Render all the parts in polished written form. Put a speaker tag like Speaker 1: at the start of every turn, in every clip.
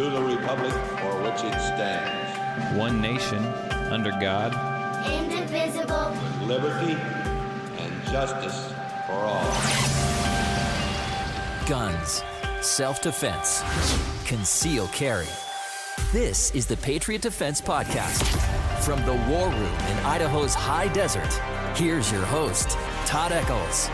Speaker 1: to the republic for which it stands,
Speaker 2: one nation, under God,
Speaker 3: indivisible,
Speaker 1: with liberty and justice for all.
Speaker 4: Guns, self-defense, concealed carry. This is the Patriot Defense Podcast. From the War Room in Idaho's high desert, here's your host, Todd Echols.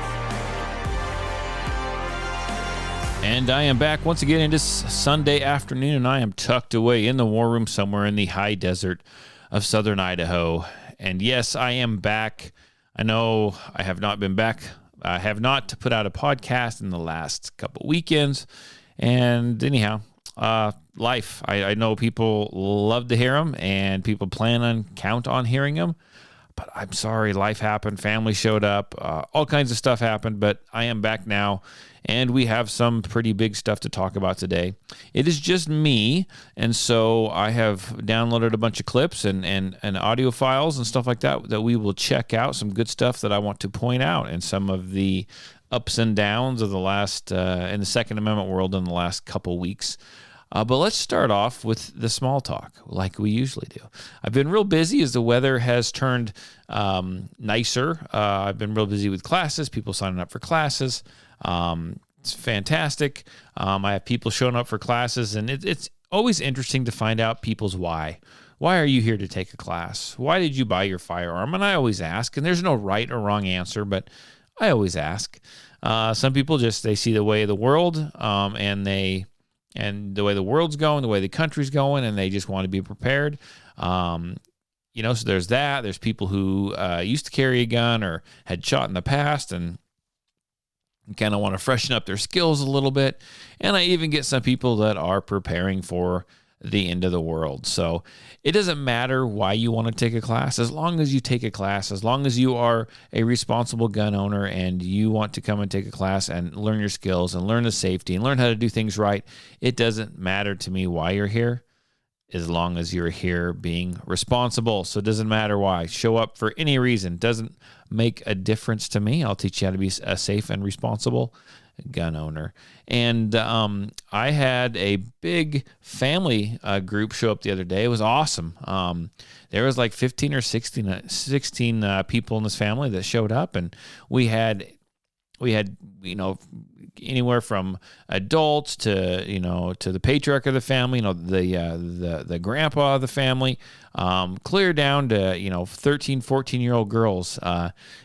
Speaker 2: And I am back once again in this Sunday afternoon, and I am tucked away in the war room somewhere in the high desert of southern Idaho. And yes, I am back. I know I have not been back. I have not put out a podcast in the last couple weekends. And anyhow, life. I know people love to hear them, and people count on hearing them. But I'm sorry, life happened, family showed up, all kinds of stuff happened, but I am back now, and we have some pretty big stuff to talk about today. It is just me, and so I have downloaded a bunch of clips and audio files and stuff like that we will check out, some good stuff that I want to point out, and some of the ups and downs of the last, in the Second Amendment world in the last couple weeks. But let's start off with the small talk, like we usually do. I've been real busy as the weather has turned nicer. I've been real busy with classes, people signing up for classes. It's fantastic. I have people showing up for classes, and it's always interesting to find out people's why. Why are you here to take a class? Why did you buy your firearm? And I always ask, and there's no right or wrong answer, but I always ask. Some people they see the way of the world, and the way the world's going, the way the country's going, and they just want to be prepared. So there's that. There's people who used to carry a gun or had shot in the past and kind of want to freshen up their skills a little bit. And I even get some people that are preparing for the end of the world. So it doesn't matter why you want to take a class. As long as you take a class, as long as you are a responsible gun owner and you want to come and take a class and learn your skills and learn the safety and learn how to do things right, it doesn't matter to me why you're here, as long as you're here being responsible. So it doesn't matter why. Show up for any reason. Doesn't make a difference to me. I'll teach you how to be a safe and responsible gun owner. And I had a big family group show up the other day. It was awesome. There was like 15 or 16 people in this family that showed up, and we had anywhere from adults to the patriarch of the family, the grandpa of the family, clear down to 13, 14-year-old girls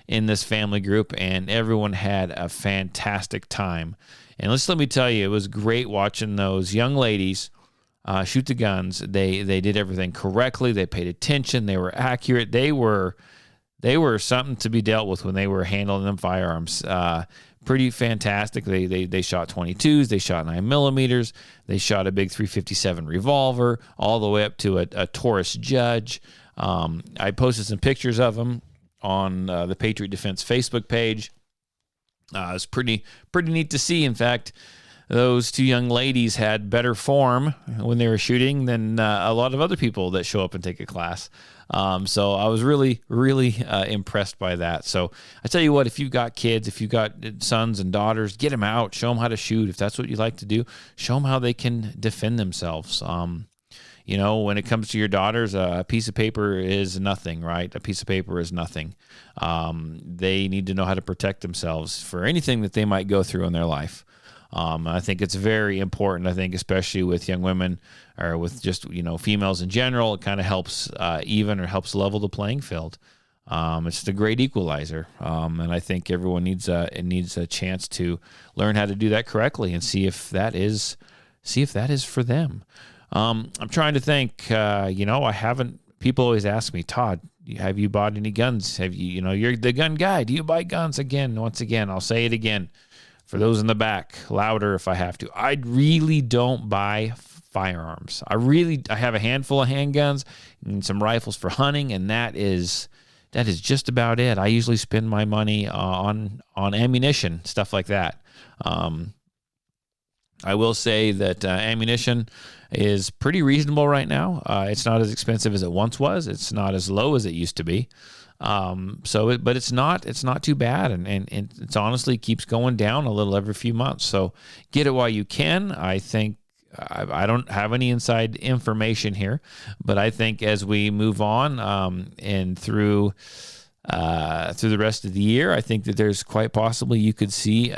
Speaker 2: in this family group, and everyone had a fantastic time. And let me tell you, it was great watching those young ladies shoot the guns. They did everything correctly. They paid attention. They were accurate. They were something to be dealt with when they were handling them firearms. Pretty fantastic. They shot 22s. They shot 9mm. They shot a big .357 revolver all the way up to a Taurus Judge. I posted some pictures of them on the Patriot Defense Facebook page. It was pretty neat to see. In fact, those two young ladies had better form when they were shooting than a lot of other people that show up and take a class. So I was really, really impressed by that. So I tell you what, if you've got kids, if you've got sons and daughters, get them out, show them how to shoot. If that's what you like to do, show them how they can defend themselves. When it comes to your daughters, a piece of paper is nothing, right? A piece of paper is nothing. They need to know how to protect themselves for anything that they might go through in their life. I think it's very important. I think especially with young women or with just, females in general, it kind of helps helps level the playing field. It's a great equalizer. And I think everyone needs a chance to learn how to do that correctly and see if that is for them. I'm trying to think, I haven't, people always ask me, Todd, have you bought any guns? Have you, you're the gun guy. Do you buy guns? Once again, I'll say it again. For those in the back, louder if I have to. I really don't buy firearms. I have a handful of handguns and some rifles for hunting, and that is just about it. I usually spend my money on ammunition, stuff like that. I will say that ammunition is pretty reasonable right now. It's not as expensive as it once was. It's not as low as it used to be. But it's not too bad. And it's honestly keeps going down a little every few months. So get it while you can. I think I don't have any inside information here, but I think as we move on and through the rest of the year, I think that there's quite possibly you could see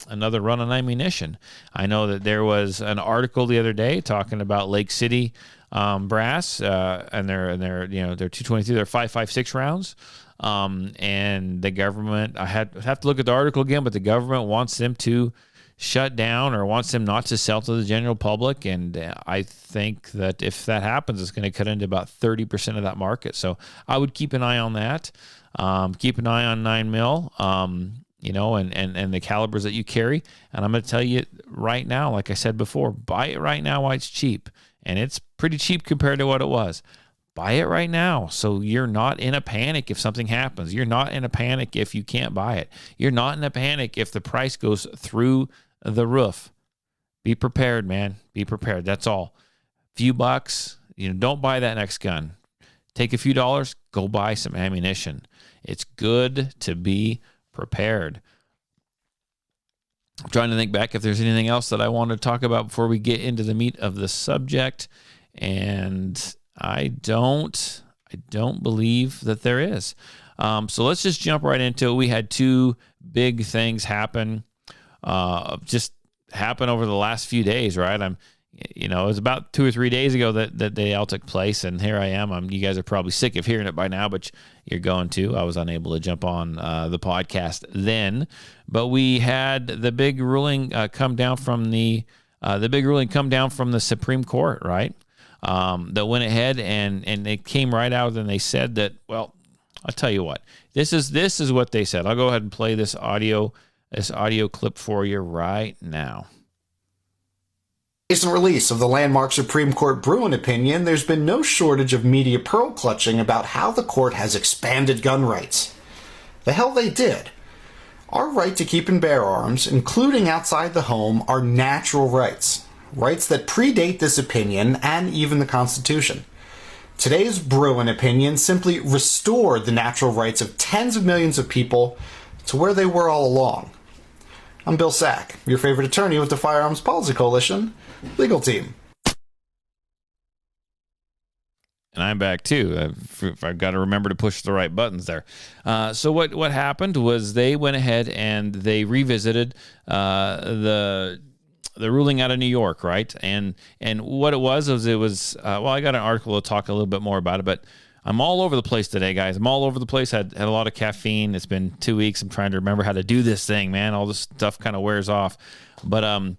Speaker 2: another run on ammunition. I know that there was an article the other day talking about Lake City brass and their 223, their 5.56 rounds. And the government, I have to look at the article again, but the government wants them to shut down or wants them not to sell to the general public. And I think that if that happens, it's going to cut into about 30% of that market. So I would keep an eye on that. Keep an eye on 9mm, and the calibers that you carry. And I'm going to tell you right now, like I said before, buy it right now while it's cheap. And it's pretty cheap compared to what it was. Buy it right now so you're not in a panic if something happens. You're not in a panic if you can't buy it. You're not in a panic if the price goes through the roof. Be prepared, man. Be prepared. That's all. Few bucks. Don't buy that next gun. Take a few dollars. Go buy some ammunition. It's good to be prepared. I'm trying to think back if there's anything else that I want to talk about before we get into the meat of the subject, and I don't believe that there is. So let's just jump right into it. We had two big things happen over the last few days, right? It was about 2 or 3 days ago that they all took place, and here I am. You guys are probably sick of hearing it by now, but you're going to. I was unable to jump on the podcast then, but we had the big ruling come down from the Supreme Court, right? That went ahead and they came right out and they said that, well, I'll tell you what, this is what they said. I'll go ahead and play this audio clip for you right now.
Speaker 5: Recent release of the landmark Supreme Court Bruin opinion, there's been no shortage of media pearl clutching about how the court has expanded gun rights. The hell they did. Our right to keep and bear arms, including outside the home, are natural rights. Rights that predate this opinion and even the Constitution. Today's Bruin opinion simply restored the natural rights of tens of millions of people to where they were all along. I'm Bill Sack, your favorite attorney with the Firearms Policy Coalition legal team.
Speaker 2: And I'm back too. I've got to remember to push the right buttons there. So what happened was they went ahead and they revisited the ruling out of New York, right? And what it was I got an article to talk a little bit more about it, but I'm all over the place today, guys. I'm all over the place. Had a lot of caffeine. It's been 2 weeks. I'm trying to remember how to do this thing, man. All this stuff kind of wears off. But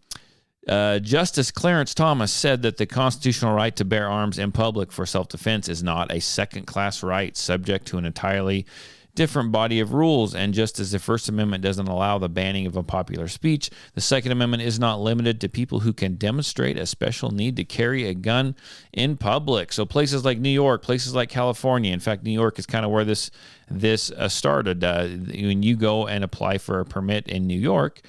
Speaker 2: Justice Clarence Thomas said that the constitutional right to bear arms in public for self-defense is not a second-class right subject to an entirely different body of rules. And just as the First Amendment doesn't allow the banning of unpopular speech, the Second Amendment is not limited to people who can demonstrate a special need to carry a gun in public. So places like New York, places like California, in fact, New York is kind of where this started. When you go and apply for a permit in New York,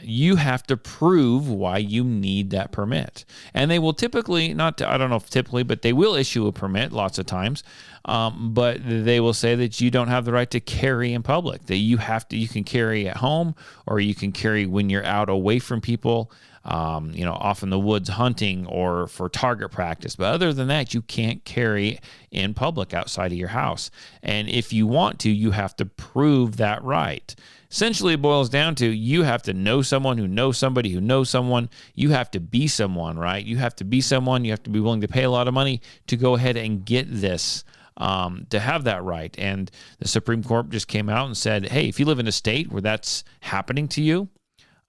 Speaker 2: you have to prove why you need that permit. And they will typically, but they will issue a permit lots of times. But they will say that you don't have the right to carry in public, that you can carry at home or you can carry when you're out away from people, off in the woods hunting or for target practice. But other than that, you can't carry in public outside of your house. And if you want to, you have to prove that right. Essentially, it boils down to you have to know someone who knows somebody who knows someone. You have to be someone, right? You have to be someone. You have to be willing to pay a lot of money to go ahead and get this, to have that right. And the Supreme Court just came out and said, hey, if you live in a state where that's happening to you,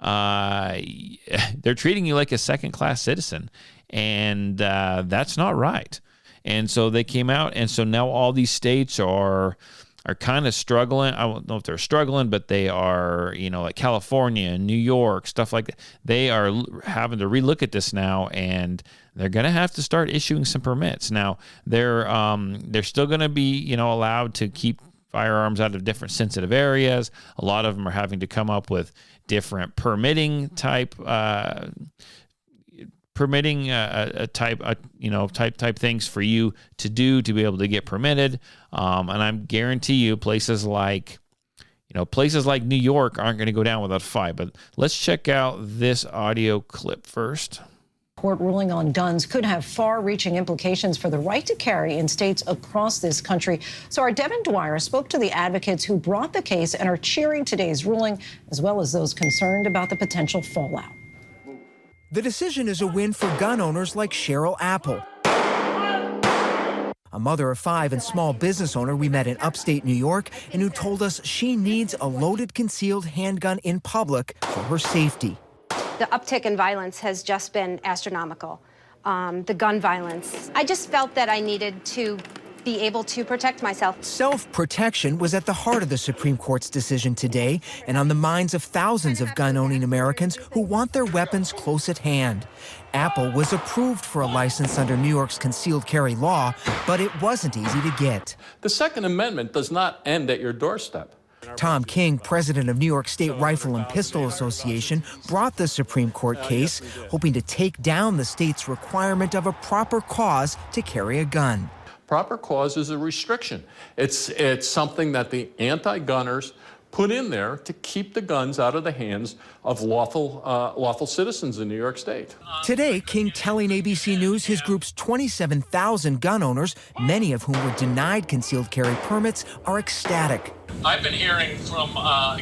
Speaker 2: they're treating you like a second-class citizen. And that's not right. And so they came out, and so now all these states are kind of struggling. I don't know if they're struggling, but they are, like California and New York, stuff like that. They are having to relook at this now, and they're going to have to start issuing some permits. Now, they're still going to be, allowed to keep firearms out of different sensitive areas. A lot of them are having to come up with different permitting type things for you to do to be able to get permitted. And I guarantee you places like, places like New York aren't going to go down without a fight. But let's check out this audio clip first.
Speaker 6: Court ruling on guns could have far-reaching implications for the right to carry in states across this country. So our Devin Dwyer spoke to the advocates who brought the case and are cheering today's ruling, as well as those concerned about the potential fallout.
Speaker 7: The decision is a win for gun owners like Cheryl Apple, a mother of 5 and small business owner we met in upstate New York, and who told us she needs a loaded concealed handgun in public for her safety.
Speaker 8: The uptick in violence has just been astronomical. The gun violence. I just felt that I needed to be able to protect myself.
Speaker 7: Self-protection was at the heart of the Supreme Court's decision today and on the minds of thousands of gun-owning Americans who want their weapons close at hand. Apple was approved for a license under New York's concealed carry law, but it wasn't easy to get.
Speaker 9: The Second Amendment does not end at your doorstep.
Speaker 7: Tom King, president of New York State Rifle and Pistol Association, brought the Supreme Court case, hoping to take down the state's requirement of a proper cause to carry a gun.
Speaker 9: Proper cause is a restriction. It's something that the anti-gunners put in there to keep the guns out of the hands of lawful citizens in New York State.
Speaker 7: Today, King telling ABC News his group's 27,000 gun owners, many of whom were denied concealed carry permits, are ecstatic.
Speaker 10: I've been hearing from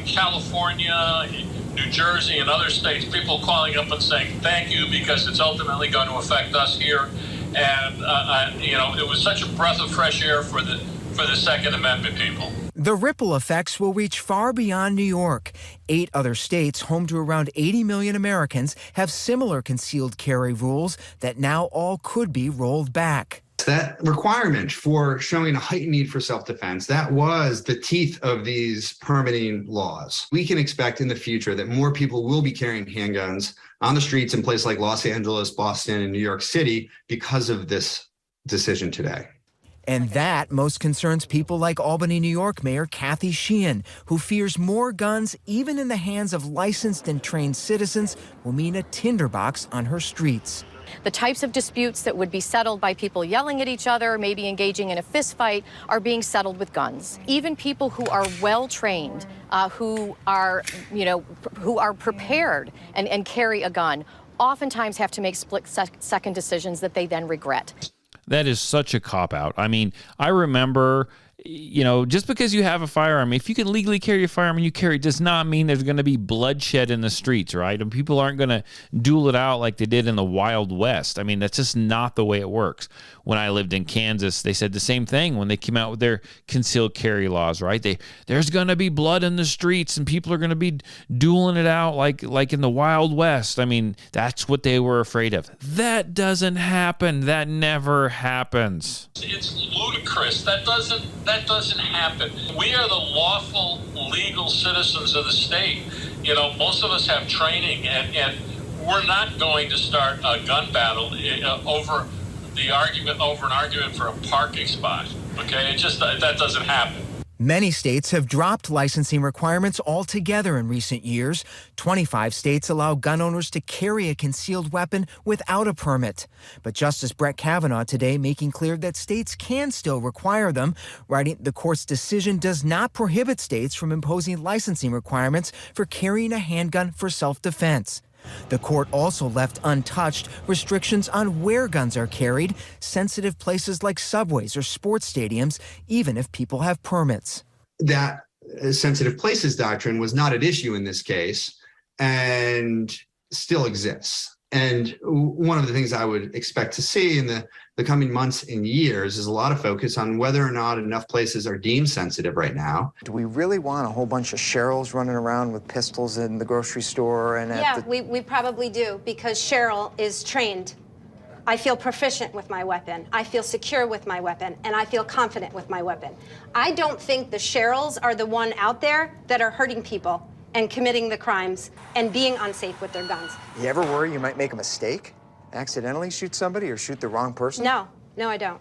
Speaker 10: California, New Jersey, and other states, people calling up and saying thank you because it's ultimately going to affect us here. And, it was such a breath of fresh air for the Second Amendment people.
Speaker 7: The ripple effects will reach far beyond New York. 8 other states, home to around 80 million Americans, have similar concealed carry rules that now all could be rolled back.
Speaker 11: That requirement for showing a heightened need for self-defense, that was the teeth of these permitting laws. We can expect in the future that more people will be carrying handguns on the streets in places like Los Angeles, Boston, and New York City because of this decision today.
Speaker 7: And that most concerns people like Albany, New York Mayor Kathy Sheehan, who fears more guns, even in the hands of licensed and trained citizens, will mean a tinderbox on her streets.
Speaker 12: The types of disputes that would be settled by people yelling at each other, maybe engaging in a fist fight, are being settled with guns. Even people who are well trained, who are prepared and carry a gun, oftentimes have to make split-second decisions that they then regret.
Speaker 2: That is such a cop-out. I mean, I remember, just because you have a firearm, if you can legally carry a firearm and you carry it, does not mean there's going to be bloodshed in the streets, right? And people aren't going to duel it out like they did in the Wild West. I mean, that's just not the way it works. When I lived in Kansas, they said the same thing when they came out with their concealed carry laws, right? There's going to be blood in the streets and people are going to be dueling it out like in the Wild West. I mean, that's what they were afraid of. That doesn't happen. That never happens.
Speaker 10: It's ludicrous. That doesn't happen. We are the lawful, legal citizens of the state. Most of us have training, and we're not going to start a gun battle over an argument for a parking spot. Okay, that doesn't happen.
Speaker 7: Many states have dropped licensing requirements altogether in recent years. 25 states allow gun owners to carry a concealed weapon without a permit. But Justice Brett Kavanaugh today making clear that states can still require them, writing the court's decision does not prohibit states from imposing licensing requirements for carrying a handgun for self-defense. The court also left untouched restrictions on where guns are carried, sensitive places like subways or sports stadiums, even if people have permits.
Speaker 11: That sensitive places doctrine was not at issue in this case and still exists. And one of the things I would expect to see in the coming months and years is a lot of focus on whether or not enough places are deemed sensitive right now.
Speaker 13: Do we really want a whole bunch of Cheryls running around with pistols in the grocery store? And
Speaker 8: we probably do, because Cheryl is trained. I feel proficient with my weapon. I feel secure with my weapon, and I feel confident with my weapon. I don't think the Cheryls are the one out there that are hurting people and committing the crimes and being unsafe with their guns.
Speaker 13: You ever worry you might make a mistake? Accidentally shoot somebody or shoot the wrong person?
Speaker 8: No, I don't.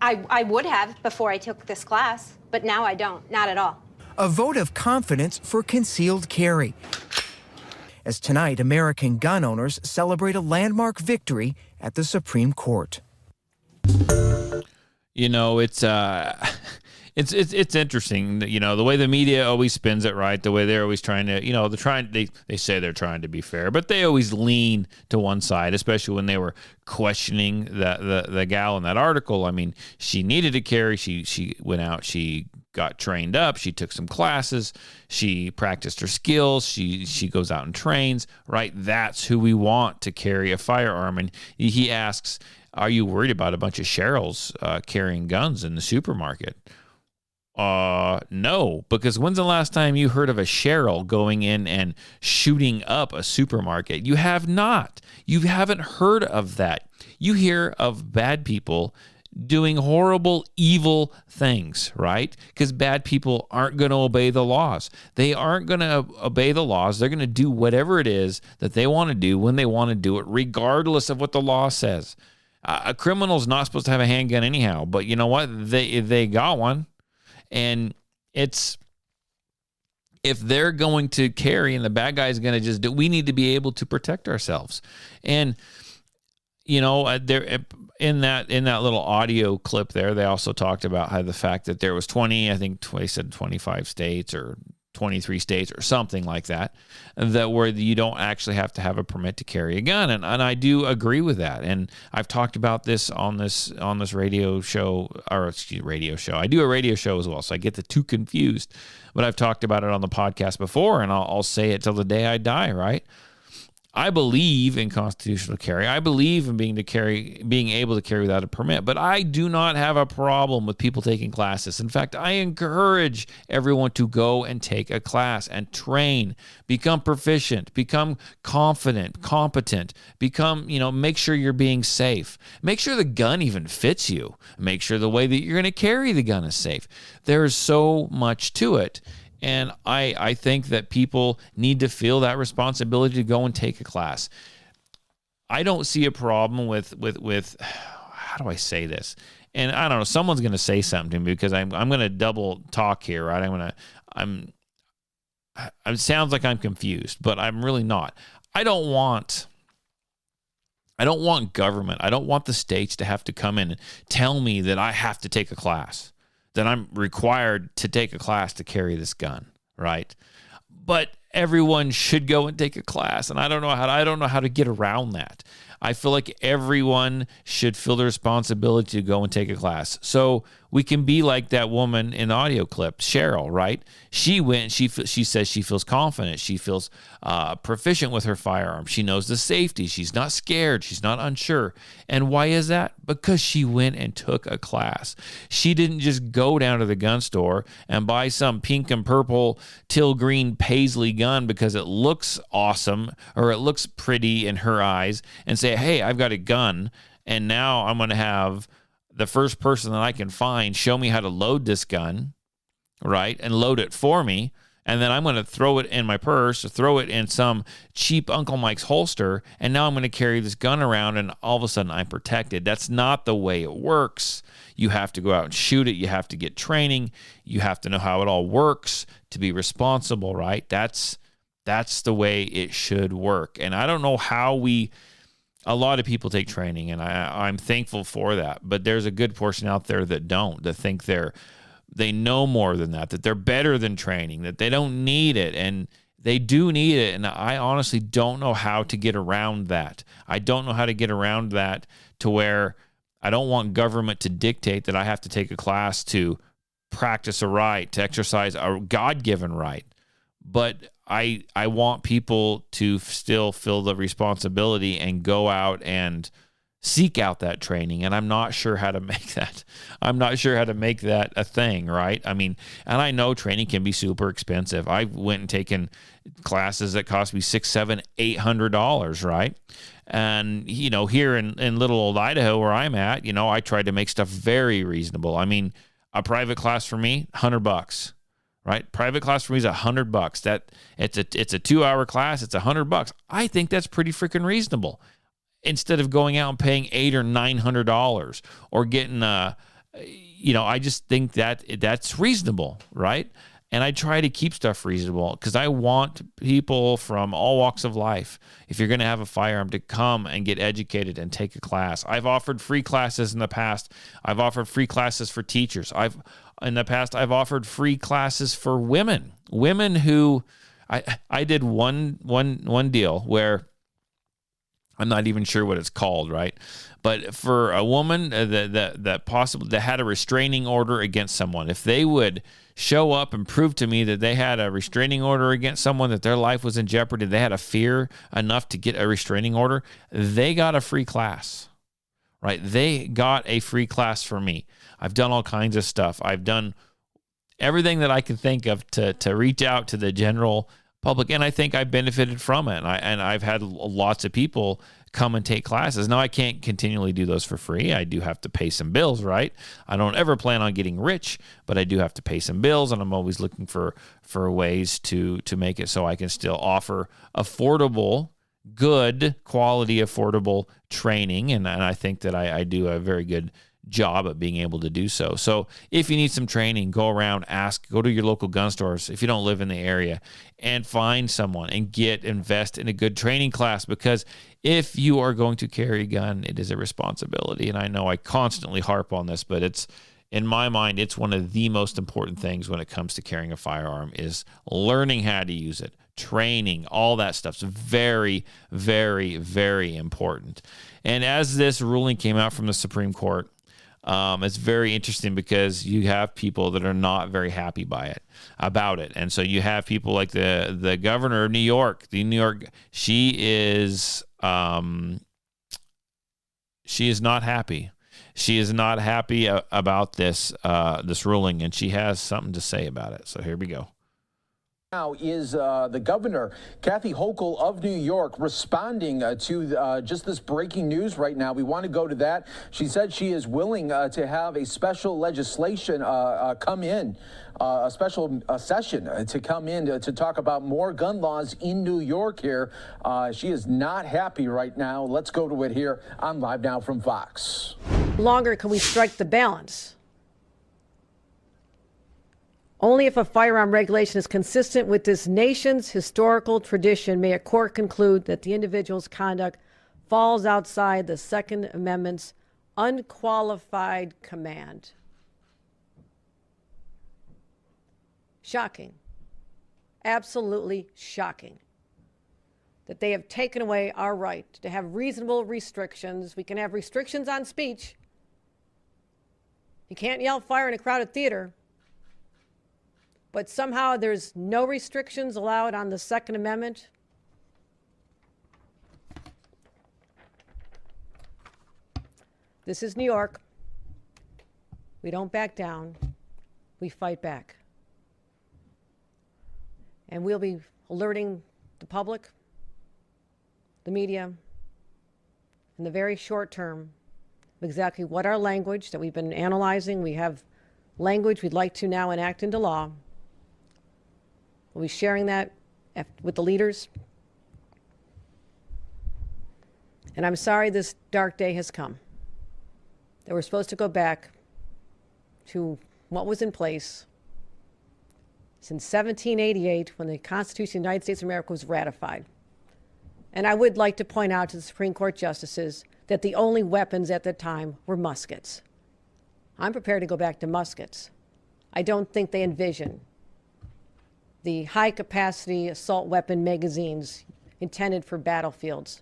Speaker 8: I would have before I took this class, but now I don't, not at all.
Speaker 7: A vote of confidence for concealed carry. As tonight, American gun owners celebrate a landmark victory at
Speaker 2: it's interesting, the way the media always spins it, right? The way they're always trying to, they say they're trying to be fair, but they always lean to one side, especially when they were questioning the gal in that article. I mean, she needed to carry. She went out. She got trained up. She took some classes. She practiced her skills. She goes out and trains, right? That's who we want to carry a firearm. And he asks, are you worried about a bunch of Cheryls carrying guns in the supermarket? No, because when's the last time you heard of a Cheryl going in and shooting up a supermarket? You have not. You haven't heard of that. You hear of bad people doing horrible, evil things, right? Because bad people aren't going to obey the laws. They aren't going to obey the laws. They're going to do whatever it is that they want to do when they want to do it, regardless of what the law says. A criminal's not supposed to have a handgun anyhow, but you know what? They got one. And it's, if they're going to carry and the bad guy is going to just do, we need to be able to protect ourselves. And, there in that little audio clip there, they also talked about how the fact that there was 20, I think they said 25 states or 23 states or something like that where you don't actually have to have a permit to carry a gun. And I do agree with that. And I've talked about this on this radio show, radio show. I do a radio show as well, so I get the two confused. But I've talked about it on the podcast before, and I'll say it till the day I die, right? I believe in constitutional carry. I believe in being able to carry without a permit, but I do not have a problem with people taking classes. In fact, I encourage everyone to go and take a class and train, become proficient, become confident, competent, make sure you're being safe. Make sure the gun even fits you. Make sure the way that you're going to carry the gun is safe. There's so much to it. And I think that people need to feel that responsibility to go and take a class. I don't see a problem with how do I say this? And I don't know, someone's going to say something to me because I'm going to double talk here, right? It sounds like I'm confused, but I'm really not. I don't want government. I don't want the states to have to come in and tell me that I have to take a class, that I'm required to take a class to carry this gun, right? But everyone should go and take a class, and I don't know how to get around that. I feel like everyone should feel the responsibility to go and take a class. So we can be like that woman in the audio clip, Cheryl, right? She went, she says she feels confident. She feels proficient with her firearm. She knows the safety. She's not scared. She's not unsure. And why is that? Because she went and took a class. She didn't just go down to the gun store and buy some pink and purple teal green paisley gun because it looks awesome or it looks pretty in her eyes and say, hey, I've got a gun and now I'm going to have the first person that I can find show me how to load this gun, right, and load it for me, and then I'm going to throw it in my purse or throw it in some cheap Uncle Mike's holster, and now I'm going to carry this gun around, and all of a sudden I'm protected. That's not the way it works. You have to go out and shoot it. You have to get training. You have to know how it all works to be responsible, right? That's the way it should work. And I don't know how a lot of people take training, and I'm thankful for that. But there's a good portion out there that don't, that think they know more than that they're better than training, that they don't need it, and they do need it. And I honestly don't know how to get around that. I don't know how to get around that to where I don't want government to dictate that I have to take a class to practice a right, to exercise a God-given right. But I want people to still feel the responsibility and go out and seek out that training. And I'm not sure how to make that. I'm not sure how to make that a thing, right? I mean, and I know training can be super expensive. I went and taken classes that cost me $600, $700, $800, right? And, here in little old Idaho where I'm at, I tried to make stuff very reasonable. I mean, a private class for me, $100. Right? Private class for me is $100. That it's a 2-hour class. It's $100. I think that's pretty freaking reasonable. Instead of going out and paying $800 or $900 or getting I just think that that's reasonable, right? And I try to keep stuff reasonable because I want people from all walks of life, if you're going to have a firearm, to come and get educated and take a class. I've offered free classes in the past. I've offered free classes for teachers. In the past, I've offered free classes for women who I did one deal where I'm not even sure what it's called, right? But for a woman that had a restraining order against someone, if they would show up and prove to me that they had a restraining order against someone, that their life was in jeopardy, they had a fear enough to get a restraining order, they got a free class, right? They got a free class for me. I've done all kinds of stuff. I've done everything that I can think of to reach out to the general public, and I think I benefited from it. And I've had lots of people come and take classes. Now, I can't continually do those for free. I do have to pay some bills, right? I don't ever plan on getting rich, but I do have to pay some bills, and I'm always looking for ways to make it so I can still offer affordable, good quality, affordable training. And I think that I do a very good job at being able to do so. So if you need some training, go around, go to your local gun stores if you don't live in the area, and find someone and invest in a good training class, because if you are going to carry a gun, it is a responsibility. And I know I constantly harp on this, but in my mind, it's one of the most important things when it comes to carrying a firearm is learning how to use it. Training, all that stuff's very, very, very important. And as this ruling came out from the Supreme Court, it's very interesting because you have people that are not very happy about it. And so you have people like the governor of New York, she is not happy. She is not happy about this ruling, and she has something to say about it. So here we go.
Speaker 14: Now is the governor, Kathy Hochul of New York, responding to just this breaking news right now. We want to go to that. She said she is willing to have a special legislation come in, a special session to come in to talk about more gun laws in New York here. She is not happy right now. Let's go to it here on Live Now from Fox.
Speaker 15: Longer can we strike the balance? Only if a firearm regulation is consistent with this nation's historical tradition may a court conclude that the individual's conduct falls outside the Second Amendment's unqualified command. Shocking. Absolutely shocking. That they have taken away our right to have reasonable restrictions. We can have restrictions on speech. You can't yell fire in a crowded theater. But somehow there's no restrictions allowed on the Second Amendment. This is New York. We don't back down. We fight back. And we'll be alerting the public, the media, in the very short term, exactly what our language that we've been analyzing. We have language we'd like to now enact into law. We'll be sharing that with the leaders. And I'm sorry this dark day has come. That we're supposed to go back to what was in place since 1788 when the Constitution of the United States of America was ratified. And I would like to point out to the Supreme Court justices that the only weapons at the time were muskets. I'm prepared to go back to muskets. I don't think they envision the high-capacity assault weapon magazines intended for battlefields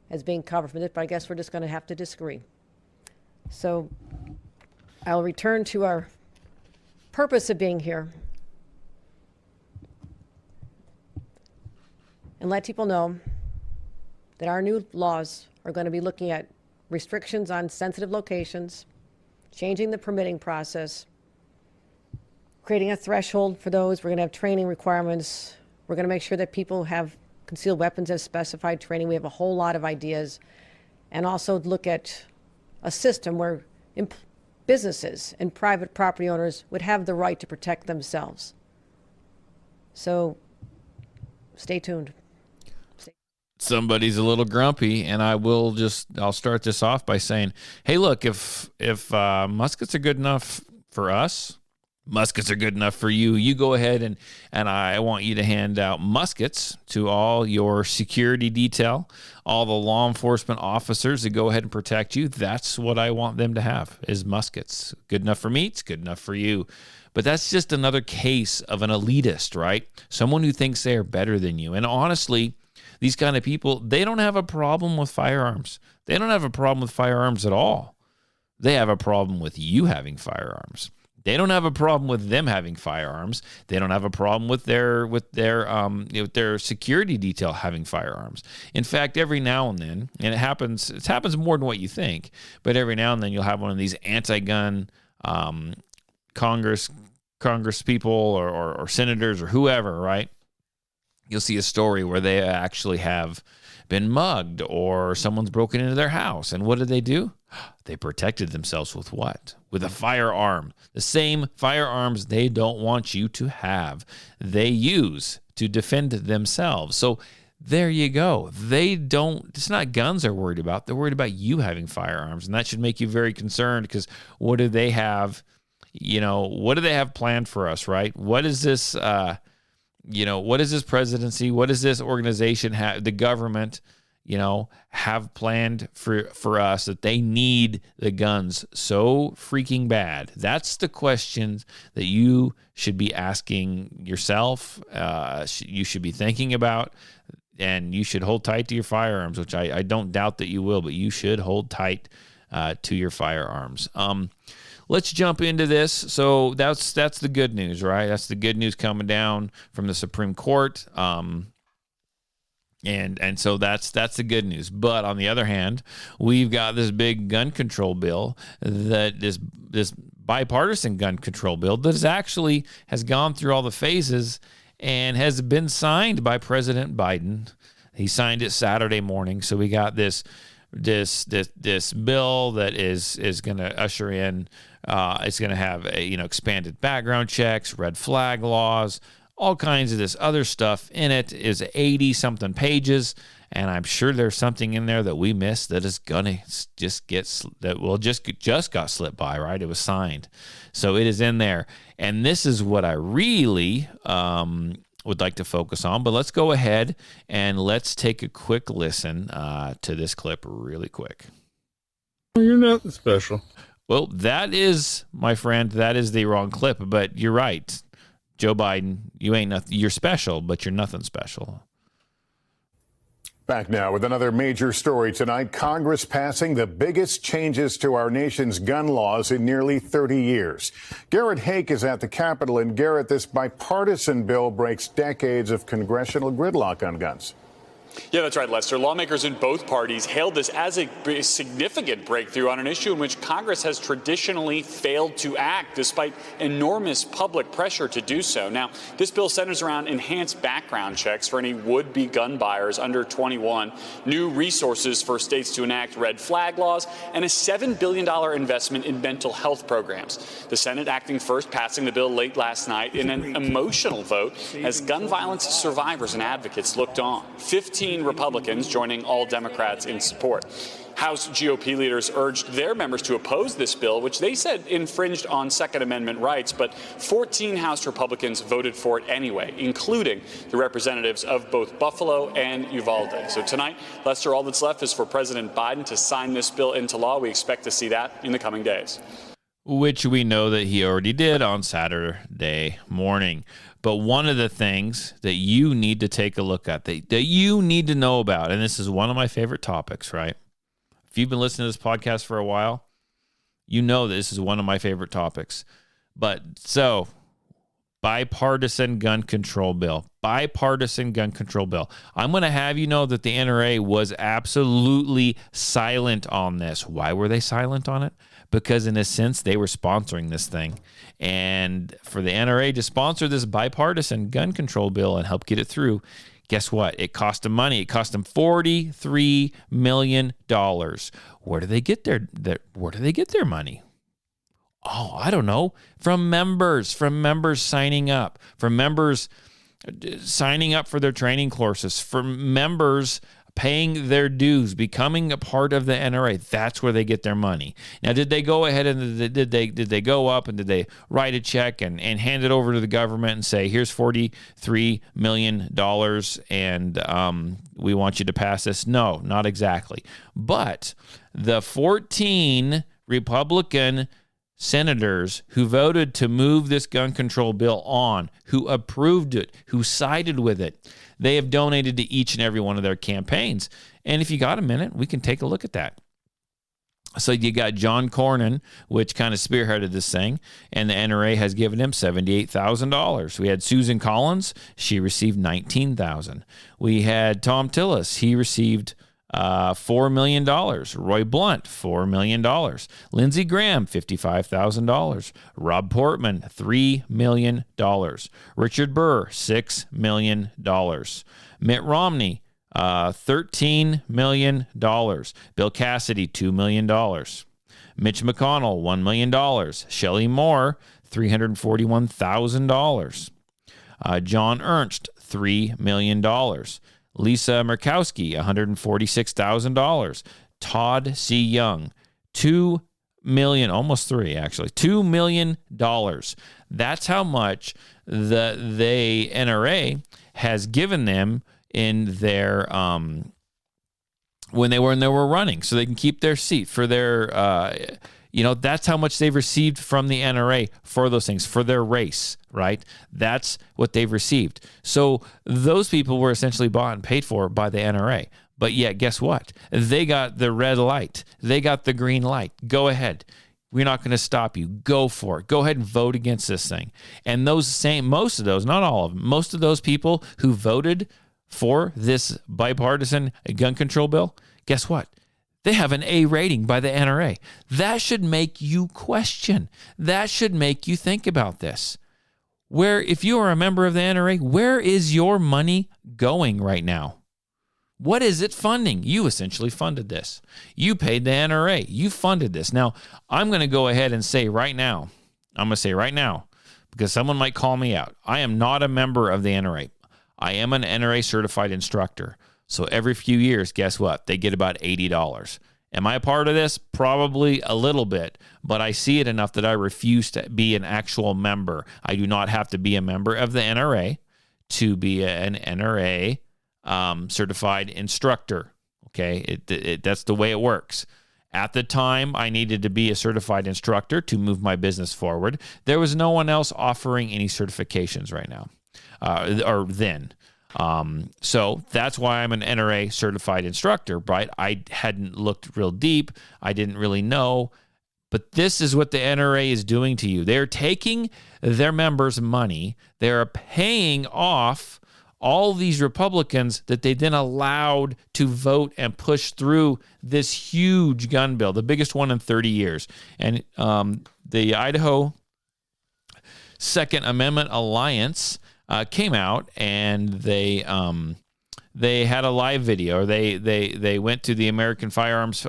Speaker 15: as being covered from this, but I guess we're just going to have to disagree. So I'll return to our purpose of being here and let people know that our new laws are going to be looking at restrictions on sensitive locations, changing the permitting process, creating a threshold for those. We're going to have training requirements. We're going to make sure that people have concealed weapons as specified training. We have a whole lot of ideas. And also look at a system where businesses and private property owners would have the right to protect themselves. So stay tuned.
Speaker 2: Somebody's a little grumpy, and I'll start this off by saying, hey, look, if muskets are good enough for us, Muskets are good enough for you. You go ahead and I want you to hand out muskets to all your security detail, all the law enforcement officers that go ahead and protect you. That's what I want them to have, is muskets. Good enough for me, it's good enough for you. But that's just another case of an elitist, right? Someone who thinks they are better than you. And honestly, these kind of people, they don't have a problem with firearms. They don't have a problem with firearms at all. They have a problem with you having firearms. They don't have a problem with them having firearms. They don't have a problem with their security detail having firearms. In fact, every now and then, and it happens more than what you think, but every now and then you'll have one of these anti-gun Congress people or senators or whoever, right? You'll see a story where they actually have been mugged or someone's broken into their house. And what did they do? They protected themselves with what? With a firearm. The same firearms they don't want you to have. They use to defend themselves. So there you go. It's not guns they're worried about. They're worried about you having firearms. And that should make you very concerned, because what do they have? What do they have planned for us, right? What is this, what is this presidency? What does this organization have, the government, have planned for us that they need the guns so freaking bad? That's the questions that you should be asking yourself. You should be thinking about, and you should hold tight to your firearms, which I don't doubt that you will, but you should hold tight to your firearms. Let's jump into this. So that's the good news, right? That's the good news coming down from the Supreme Court. And so that's the good news. But on the other hand, we've got this big gun control bill, that this bipartisan gun control bill that has gone through all the phases and has been signed by President Biden. He signed it Saturday morning. So we got this bill that is going to usher in. It's going to have expanded background checks, red flag laws, all kinds of this other stuff in it. Is 80-something pages, and I'm sure there's something in there that we missed that is gonna just got slipped by, right? It was signed, so it is in there, and this is what I really would like to focus on. But let's go ahead and let's take a quick listen to this clip really quick.
Speaker 16: You're not special.
Speaker 2: Well, that is, my friend, that is the wrong clip, but you're right. Joe Biden, you ain't nothing. You're special, but you're nothing special.
Speaker 17: Back now with another major story tonight. Congress passing the biggest changes to our nation's gun laws in nearly 30 years. Garrett Hake is at the Capitol. And Garrett, this bipartisan bill breaks decades of congressional gridlock on guns.
Speaker 18: Yeah, that's right, Lester. Lawmakers in both parties hailed this as a significant breakthrough on an issue in which Congress has traditionally failed to act, despite enormous public pressure to do so. Now, this bill centers around enhanced background checks for any would-be gun buyers under 21, new resources for states to enact red flag laws, and a $7 billion investment in mental health programs. The Senate acting first, passing the bill late last night in an emotional vote as gun violence survivors and advocates looked on. 15 Republicans joining all Democrats in support. House GOP leaders urged their members to oppose this bill, which they said infringed on Second Amendment rights, but 14 House Republicans voted for it anyway, including the representatives of both Buffalo and Uvalde. So tonight, Lester, all that's left is for President Biden to sign this bill into law. We expect to see that in the coming days.
Speaker 2: Which we know that he already did on Saturday morning. But one of the things that you need to take a look at, that you need to know about, and this is one of my favorite topics, right? If you've been listening to this podcast for a while, you know this is one of my favorite topics. But so, bipartisan gun control bill. Bipartisan gun control bill. I'm going to have you know that the NRA was absolutely silent on this. Why were they silent on it? Because in a sense, they were sponsoring this thing. And for the NRA to sponsor this bipartisan gun control bill and help get it through, guess what? It cost them money. It cost them $43 million. Where do they get their money? Oh, I don't know. From members signing up, from members signing up for their training courses, from members paying their dues, becoming a part of the NRA. That's where they get their money. Now, did they go ahead and did they go up and did they write a check and hand it over to the government and say, here's $43 million and we want you to pass this? No, not exactly. But the 14 Republican senators who voted to move this gun control bill on, who approved it, who sided with it, they have donated to each and every one of their campaigns. And if you got a minute, we can take a look at that. So you got John Cornyn, which kind of spearheaded this thing, and the NRA has given him $78,000. We had Susan Collins. She received $19,000. We had Tom Tillis. He received $4 million. Roy Blunt, $4 million. Lindsey Graham, $55,000. Rob Portman, $3 million. Richard Burr, $6 million. Mitt Romney, $13 million. Bill Cassidy, $2 million. Mitch McConnell, $1 million. Shelley Moore, $341,000. John Ernst, $3 million. Lisa Murkowski, $146,000. Todd C. Young, $2 million, almost $3 actually, $2 million. That's how much the NRA has given them in their when they were running, so they can keep their seat for their that's how much they've received from the NRA for those things, for their race, right? That's what they've received. So those people were essentially bought and paid for by the NRA. But yet, guess what? They got the red light. They got the green light. Go ahead. We're not going to stop you. Go for it. Go ahead and vote against this thing. And most of those, not all of them, most of those people who voted for this bipartisan gun control bill, guess what? They have an A rating by the NRA. That should make you question. That should make you think about this. Where, if you are a member of the NRA, where is your money going right now? What is it funding? You essentially funded this. You paid the NRA. You funded this. Now, I'm going to go ahead and say right now, because someone might call me out. I am not a member of the NRA. I am an NRA certified instructor. So every few years, guess what? They get about $80. Am I a part of this? Probably a little bit, but I see it enough that I refuse to be an actual member. I do not have to be a member of the NRA to be an NRA certified instructor. Okay, that's the way it works. At the time, I needed to be a certified instructor to move my business forward. There was no one else offering any certifications right now, or then. So that's why I'm an NRA certified instructor, right? I hadn't looked real deep. I didn't really know, but this is what the NRA is doing to you. They're taking their members' money. They're paying off all these Republicans that they then allowed to vote and push through this huge gun bill, the biggest one in 30 years. And the Idaho Second Amendment Alliance came out and they had a live video. Or they went to the American Firearms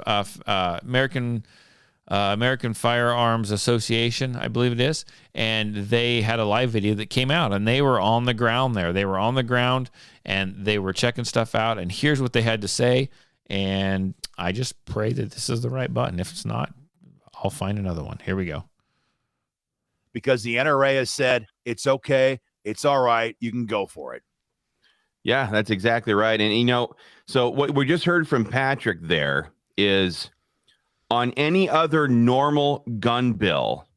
Speaker 2: American Firearms Association, I believe it is, and they had a live video that came out, and they were on the ground there. They were on the ground and they were checking stuff out. And here's what they had to say. And I just pray that this is the right button. If it's not, I'll find another one. Here we go.
Speaker 19: Because the NRA has said it's okay. It's all right. You can go for it.
Speaker 20: Yeah, that's exactly right. And, so what we just heard from Patrick there is on any other normal gun bill,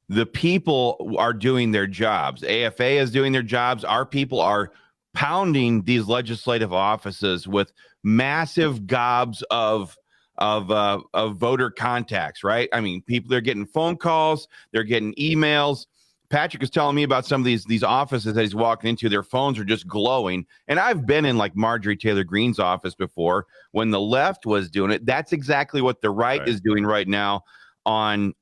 Speaker 20: the people are doing their jobs. AFA is doing their jobs. Our people are pounding these legislative offices with massive gobs of voter contacts, right? I mean, they're getting phone calls, they're getting emails. Patrick is telling me about some of these offices that he's walking into. Their phones are just glowing. And I've been in like Marjorie Taylor Greene's office before when the left was doing it. That's exactly what the right is doing right now on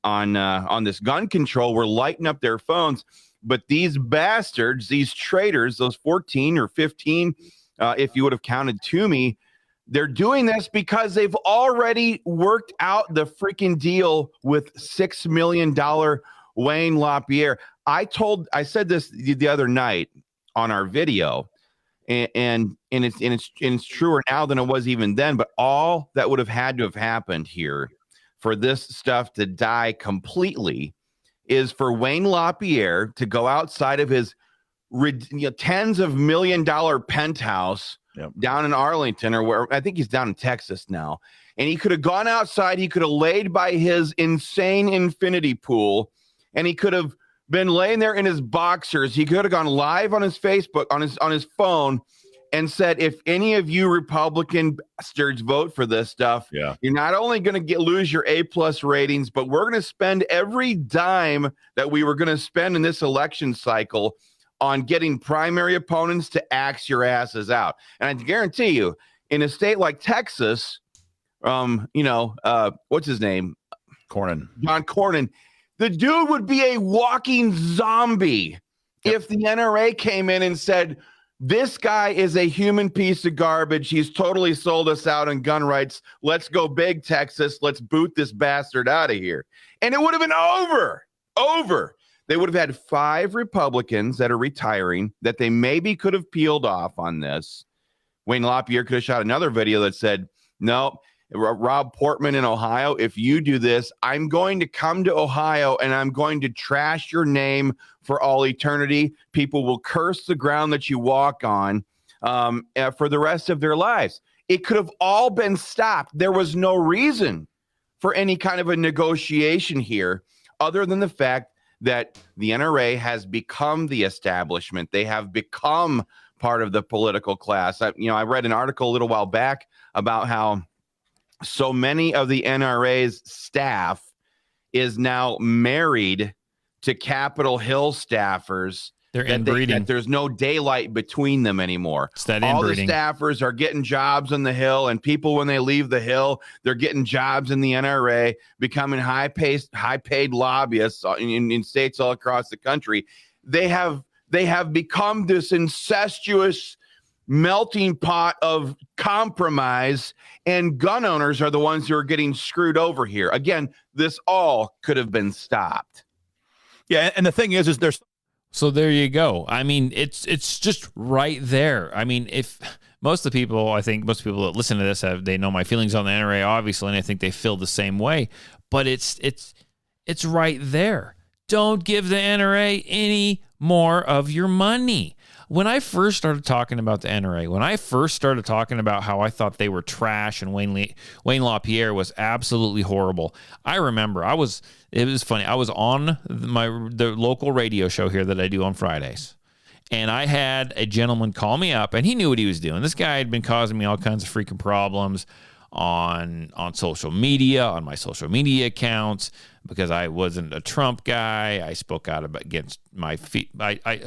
Speaker 20: this gun control. We're lighting up their phones. But these bastards, these traitors, those 14 or 15, if you would have counted to me, they're doing this because they've already worked out the freaking deal with $6 million Wayne LaPierre. I said this the other night on our video, and it's truer now than it was even then. But all that would have had to have happened here for this stuff to die completely is for Wayne LaPierre to go outside of his tens of $1 million penthouse down in Arlington, or where I think he's down in Texas now. And he could have gone outside. He could have laid by his insane infinity pool, and he could have been laying there in his boxers. He could have gone live on his Facebook, on his phone, and said, if any of you Republican bastards vote for this stuff, you're not only going to lose your A+ ratings, but we're going to spend every dime that we were going to spend in this election cycle on getting primary opponents to axe your asses out. And I guarantee you, in a state like Texas, what's his name?
Speaker 2: Cornyn.
Speaker 20: John Cornyn. The dude would be a walking zombie if the NRA came in and said, this guy is a human piece of garbage. He's totally sold us out on gun rights. Let's go big, Texas. Let's boot this bastard out of here. And it would have been over. They would have had 5 Republicans that are retiring that they maybe could have peeled off on this. Wayne LaPierre could have shot another video that said, no, Rob Portman in Ohio, if you do this, I'm going to come to Ohio and I'm going to trash your name for all eternity. People will curse the ground that you walk on for the rest of their lives. It could have all been stopped. There was no reason for any kind of a negotiation here other than the fact that the NRA has become the establishment. They have become part of the political class. I read an article a little while back about how so many of the NRA's staff is now married to Capitol Hill staffers.
Speaker 2: They're inbreeding.
Speaker 20: That there's no daylight between them anymore.
Speaker 2: It's that
Speaker 20: all
Speaker 2: inbreeding.
Speaker 20: The staffers are getting jobs on the Hill, and people, when they leave the Hill, they're getting jobs in the NRA, becoming high-paid lobbyists in states all across the country. They have become this incestuous melting pot of compromise, and gun owners are the ones who are getting screwed over here. Again, this all could have been stopped.
Speaker 19: Yeah, and the thing is there's.
Speaker 2: So there you go. I mean, it's just right there. I mean, I think most people that listen to this they know my feelings on the NRA, obviously, and I think they feel the same way. But it's right there. Don't give the NRA any more of your money. When I first started talking about the NRA, when I first started talking about how I thought they were trash and Wayne LaPierre was absolutely horrible, I remember it was funny. I was on the local radio show here that I do on Fridays, and I had a gentleman call me up, and he knew what he was doing. This guy had been causing me all kinds of freaking problems on social media, on my social media accounts, because I wasn't a Trump guy. I spoke out against I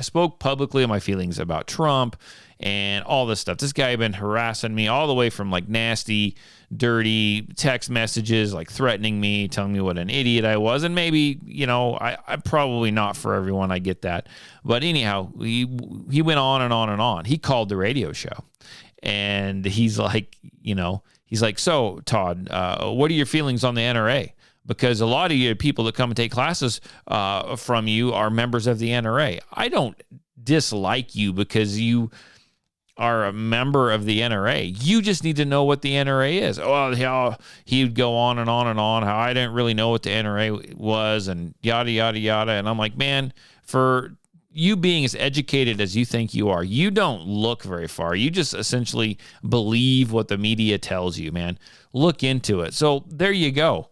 Speaker 2: spoke publicly on my feelings about Trump and all this stuff. This guy had been harassing me all the way from like nasty, dirty text messages, like threatening me, telling me what an idiot I was. And maybe, I'm probably not for everyone. I get that. But anyhow, he went on and on and on. He called the radio show, and he's like, so Todd, what are your feelings on the NRA? Because a lot of you people that come and take classes from you are members of the NRA. I don't dislike you because you are a member of the NRA. You just need to know what the NRA is. Oh, he'd go on and on and on, how I didn't really know what the NRA was and yada, yada, yada. And I'm like, man, for you being as educated as you think you are, you don't look very far. You just essentially believe what the media tells you, man. Look into it. So there you go.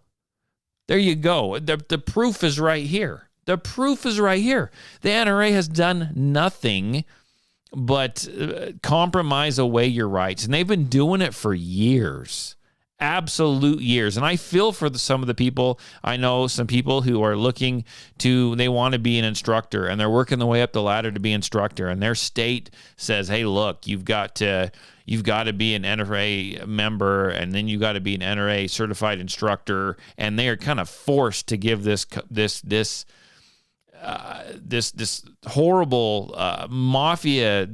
Speaker 2: There you go. The proof is right here. The proof is right here. The NRA has done nothing but compromise away your rights. And they've been doing it for years. Absolute years. And I feel for some of the people. I know some people who are they want to be an instructor, and they're working their way up the ladder to be instructor. And their state says, hey, look, you've got to be an NRA member, and then you got to be an NRA certified instructor. And they are kind of forced to give this horrible mafia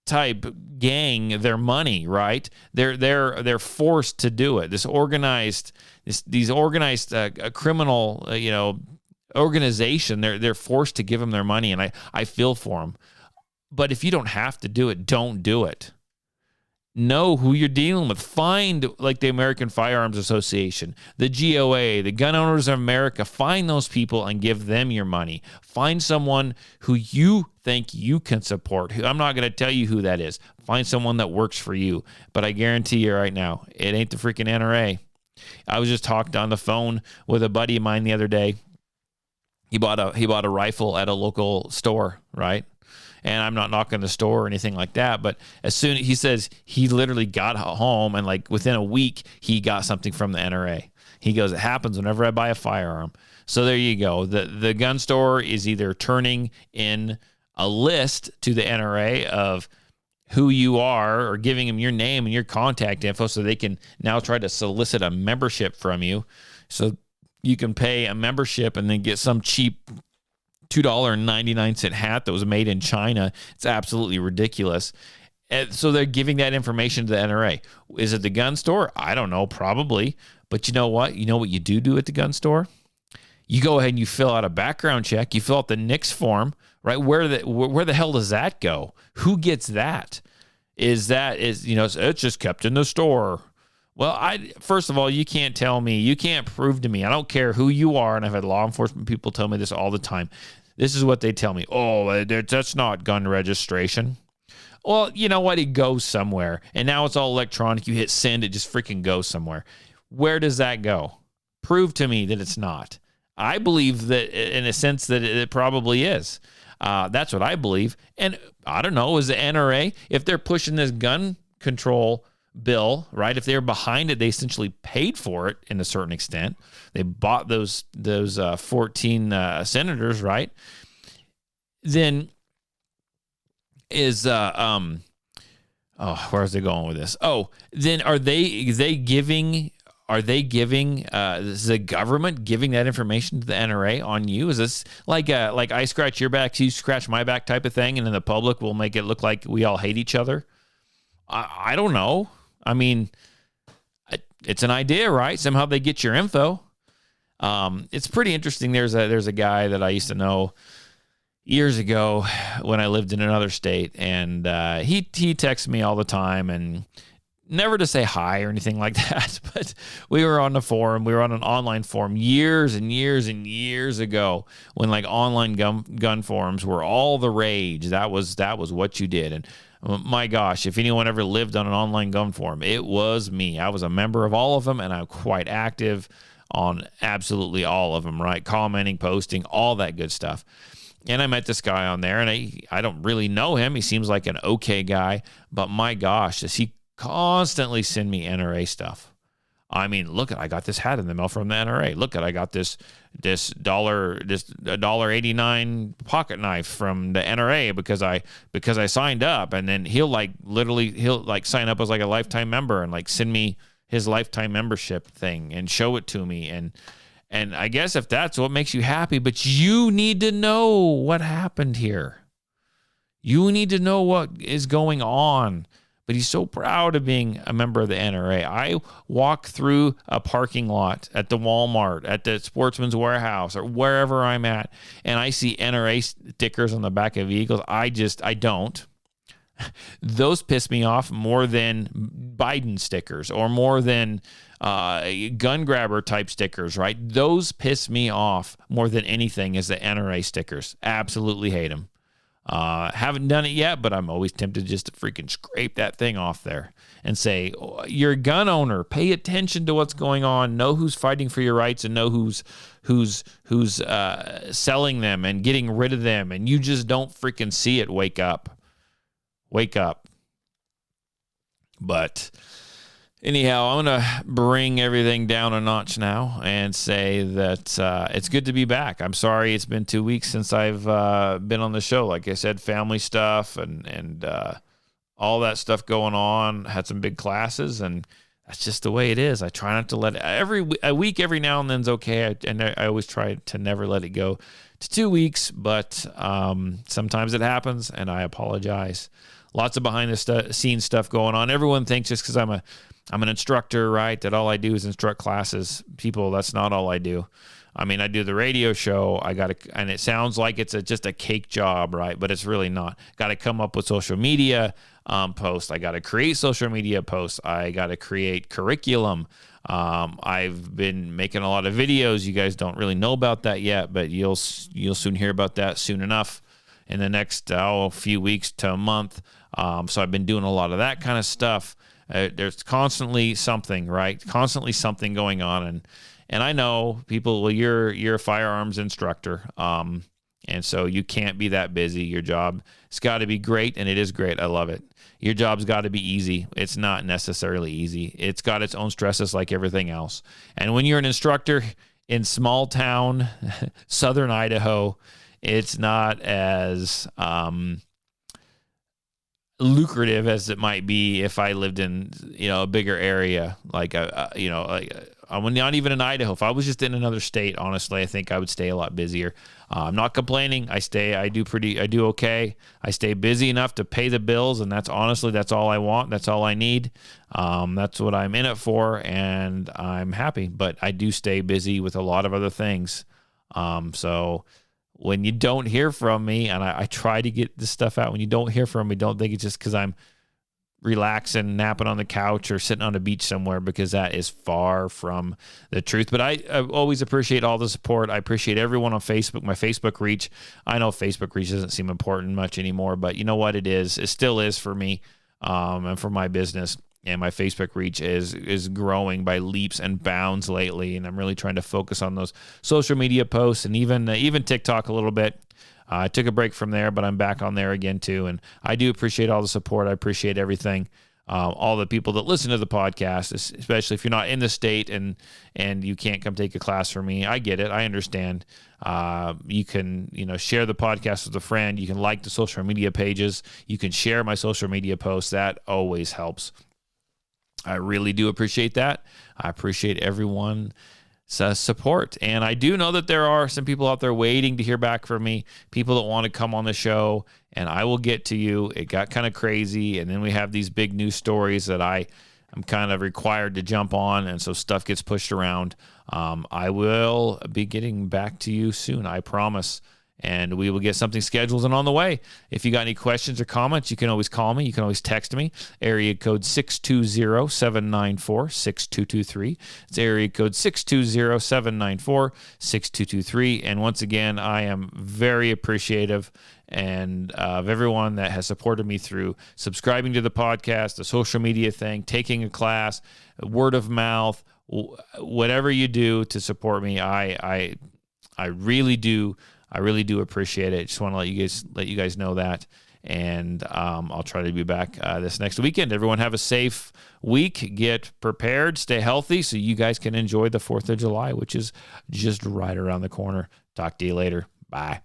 Speaker 2: type gang their money, right? They're forced to do it. These organized criminal organization. They're forced to give them their money, and I feel for them. But if you don't have to do it, don't do it. Know who you're dealing with. Find like the American Firearms Association, the GOA, the Gun Owners of America. Find those people and give them your money. Find someone who you think you can support. I'm not going to tell you who that is. Find someone that works for you. But I guarantee you right now, it ain't the freaking NRA. I was just talking on the phone with a buddy of mine the other day. He bought a rifle at a local store, right? And I'm not knocking the store or anything like that, but as soon he says he literally got home and like within a week he got something from the NRA. He goes, it happens whenever I buy a firearm. So there you go. The gun store is either turning in a list to the NRA of who you are or giving them your name and your contact info so they can now try to solicit a membership from you. So you can pay a membership and then get some cheap $2.99 hat that was made in China. It's absolutely ridiculous. And so they're giving that information to the NRA. Is it the gun store? I don't know, probably. But you know what? You know what you do at the gun store? You go ahead and you fill out a background check. You fill out the NICS form, right? Where the hell does that go? Who gets that? It's just kept in the store. Well, first of all, you can't tell me, you can't prove to me. I don't care who you are, and I've had law enforcement people tell me this all the time. This is what they tell me. Oh, that's not gun registration. Well, you know what? It goes somewhere. And now it's all electronic. You hit send, it just freaking goes somewhere. Where does that go? Prove to me that it's not. I believe that in a sense that it probably is. That's what I believe. And I don't know, is the NRA, if they're pushing this gun control bill, right? If they're behind it, they essentially paid for it in a certain extent. They bought those 14 senators, right? Then is where is they going with this? Oh, then are they giving is the government giving that information to the NRA on you? Is this like I scratch your back, you scratch my back type of thing, and then the public will make it look like we all hate each other? I don't know. I mean, it's an idea, right? Somehow they get your info. It's pretty interesting. There's a guy that I used to know years ago when I lived in another state, and he texts me all the time, and never to say hi or anything like that. But we were on the forum. We were on an online forum years and years and years ago when like online gun forums were all the rage. That was what you did. And my gosh, if anyone ever lived on an online gun forum, it was me. I was a member of all of them, and I'm quite active on absolutely all of them, right? Commenting, posting, all that good stuff. And I met this guy on there, and I don't really know him. He seems like an okay guy, but my gosh, does he constantly send me NRA stuff. I mean, look, I got this hat in the mail from the NRA. Look, I got this $1.89 pocket knife from the NRA because I signed up. And then he'll sign up as like a lifetime member and like send me his lifetime membership thing and show it to me. And I guess if that's what makes you happy, but you need to know what happened here. You need to know what is going on. But he's so proud of being a member of the NRA. I walk through a parking lot at the Walmart, at the Sportsman's Warehouse, or wherever I'm at, and I see NRA stickers on the back of vehicles. I don't. Those piss me off more than Biden stickers or more than gun grabber type stickers, right? Those piss me off more than anything is the NRA stickers. Absolutely hate them. Haven't done it yet, but I'm always tempted just to freaking scrape that thing off there and say, oh, you're a gun owner. Pay attention to what's going on. Know who's fighting for your rights and know who's selling them and getting rid of them. And you just don't freaking see it. Wake up. Wake up. But anyhow, I'm going to bring everything down a notch now and say that it's good to be back. I'm sorry it's been 2 weeks since I've been on the show. Like I said, family stuff and all that stuff going on. Had some big classes, and that's just the way it is. I try not to let it. A week every now and then is okay, and I always try to never let it go to 2 weeks, but sometimes it happens, and I apologize. Lots of behind-the-scenes stuff going on. Everyone thinks just because I'm an instructor, right, that all I do is instruct classes. People, that's not all I do. I mean, I do the radio show. And it sounds like it's just a cake job, right? But it's really not. Got to come up with social media posts. I got to create social media posts. I got to create curriculum. I've been making a lot of videos. You guys don't really know about that yet, but you'll soon hear about that soon enough in the next few weeks to a month. So I've been doing a lot of that kind of stuff. There's constantly something, right? Constantly something going on. And I know people, well, you're a firearms instructor. And so you can't be that busy. Your job has got to be great, and it is great. I love it. Your job's got to be easy. It's not necessarily easy. It's got its own stresses like everything else. And when you're an instructor in small town, southern Idaho, it's not as lucrative as it might be if I lived in, a bigger area, I'm not even in Idaho. If I was just in another state, honestly, I think I would stay a lot busier. I'm not complaining. I do okay. I stay busy enough to pay the bills, and that's all I want. That's all I need. That's what I'm in it for, and I'm happy. But I do stay busy with a lot of other things. So when you don't hear from me, and I try to get this stuff out, when you don't hear from me, don't think it's just because I'm relaxing, napping on the couch, or sitting on a beach somewhere, because that is far from the truth. But I always appreciate all the support. I appreciate everyone on Facebook, my Facebook reach. I know Facebook reach doesn't seem important much anymore, but you know what it is? It still is for me and for my business. And my Facebook reach is growing by leaps and bounds lately, and I'm really trying to focus on those social media posts and even TikTok a little bit. I took a break from there, but I'm back on there again too, and I do appreciate all the support. I appreciate everything, all the people that listen to the podcast, especially if you're not in the state and you can't come take a class from me. I get it. I understand. You can share the podcast with a friend. You can like the social media pages. You can share my social media posts. That always helps. I really do appreciate that. I appreciate everyone's support. And I do know that there are some people out there waiting to hear back from me, people that want to come on the show, and I will get to you. It got kind of crazy, and then we have these big news stories that I'm kind of required to jump on, and so stuff gets pushed around. I will be getting back to you soon, I promise. And we will get something scheduled and on the way. If you got any questions or comments, you can always call me. You can always text me. Area code 620-794-6223. It's area code 620-794-6223. And once again, I am very appreciative of everyone that has supported me through subscribing to the podcast, the social media thing, taking a class, word of mouth, whatever you do to support me. I really do. I really do appreciate it. Just want to let you guys know that. And I'll try to be back this next weekend. Everyone have a safe week. Get prepared. Stay healthy so you guys can enjoy the 4th of July, which is just right around the corner. Talk to you later. Bye.